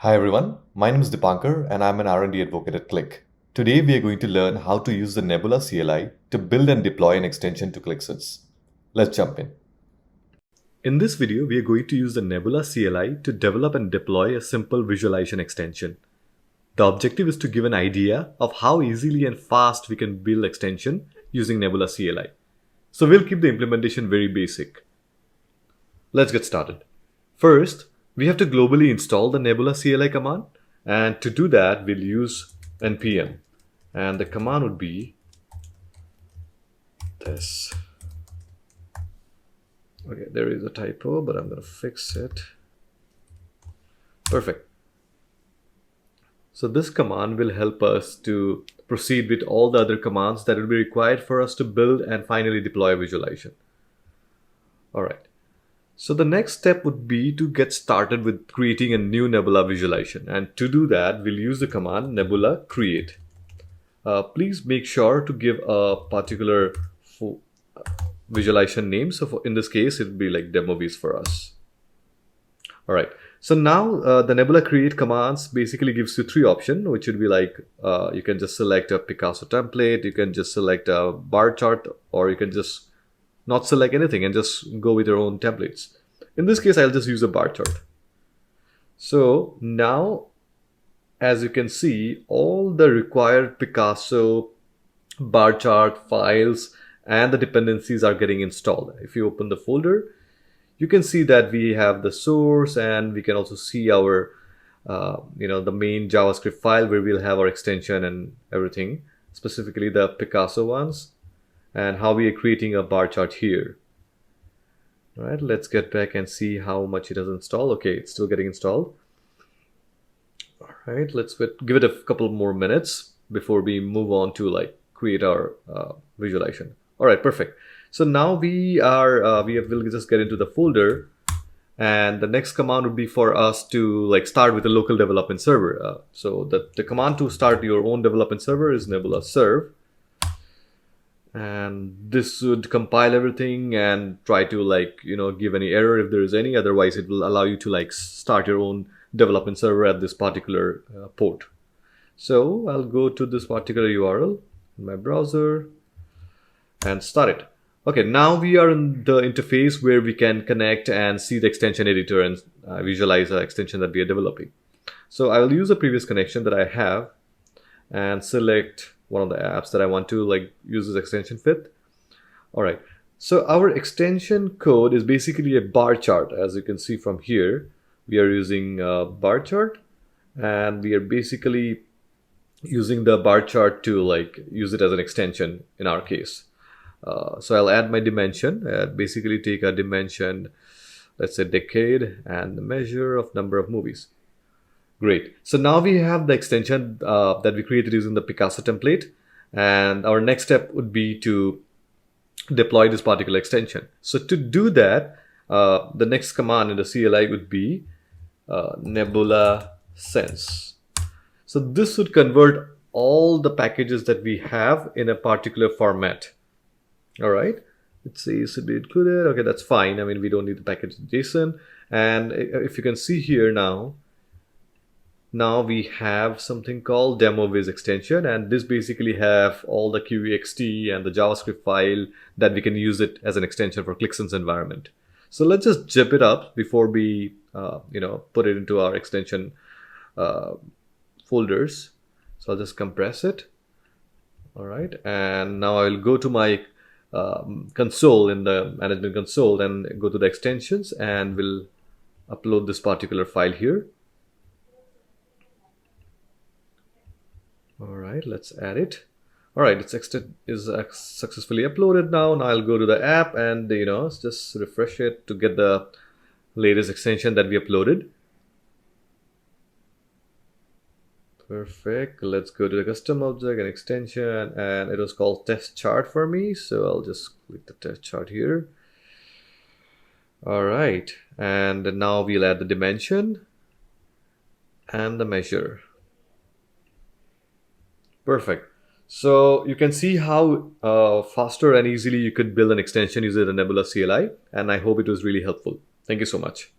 Hi everyone, my name is Dipankar and I'm an R&D Advocate at Qlik. Today we are going to learn how to use the Nebula CLI to build and deploy an extension to Qlik. Let's jump in. In this video, we are going to use the Nebula CLI to develop and deploy a simple visualization extension. The objective is to give an idea of how easily and fast we can build extension using Nebula CLI. So we'll keep the implementation very basic. Let's get started. First, we have to globally install the Nebula CLI command, and to do that we'll use npm, and the command would be this. Okay, there is a typo, but I'm going to fix it. Perfect. So this command will help us to proceed with all the other commands that will be required for us to build and finally deploy a visualization. All right. So the next step would be to get started with creating a new Nebula visualization. And to do that, we'll use the command Nebula create. Please make sure to give a particular visualization name. So in this case, it would be like demo vs for us. All right. So now the Nebula create commands basically gives you three options, which would be like you can just select a Picasso template, you can just select a bar chart, or you can just not select anything and just go with your own templates. In this case, I'll just use a bar chart. So now, as you can see, all the required Picasso bar chart files and the dependencies are getting installed. If you open the folder, you can see that we have the source, and we can also see our the main JavaScript file where we'll have our extension and everything, specifically the Picasso ones, and how we are creating a bar chart here. All right, let's get back and see how much it has installed. Okay, it's still getting installed. All right, let's give it a couple more minutes before we move on to like create our visualization. All right, perfect. So now we'll just get into the folder, and the next command would be for us to like start with a local development server. So the command to start your own development server is Nebula serve. And this would compile everything and try to like give any error if there is any. Otherwise it will allow you to like start your own development server at this particular port. So I'll go to this particular URL in my browser and start it. Okay, now we are in the interface where we can connect and see the extension editor and visualize the extension that we are developing. So I will use a previous connection that I have and select one of the apps that I want to like use this extension with. All right, so our extension code is basically a bar chart. As you can see from here, we are using a bar chart, and we are basically using the bar chart to like use it as an extension in our case. So I'll add my dimension, basically take a dimension, let's say decade, and the measure of number of movies. Great. So now we have the extension that we created using the Picasso template, and our next step would be to deploy this particular extension. So to do that, the next command in the CLI would be Nebula sense. So this would convert all the packages that we have in a particular format. All right. It says to be included. Okay, that's fine. I mean, we don't need the package in JSON. And if you can see here now we have something called demo viz extension, and this basically have all the QEXT and the JavaScript file that we can use it as an extension for Qlik's environment. So let's just zip it up before we put it into our extension folders. So I'll just compress it. All right, and now I'll go to my console, in the management console, and go to the extensions, and we'll upload this particular file here. All right, let's add it. All right, it's successfully uploaded now. Now I'll go to the app and just refresh it to get the latest extension that we uploaded. Perfect. Let's go to the custom object and extension, and it was called test chart for me. So I'll just click the test chart here. All right, and now we'll add the dimension and the measure. Perfect. So you can see how faster and easily you could build an extension using the Nebula CLI, and I hope it was really helpful. Thank you so much.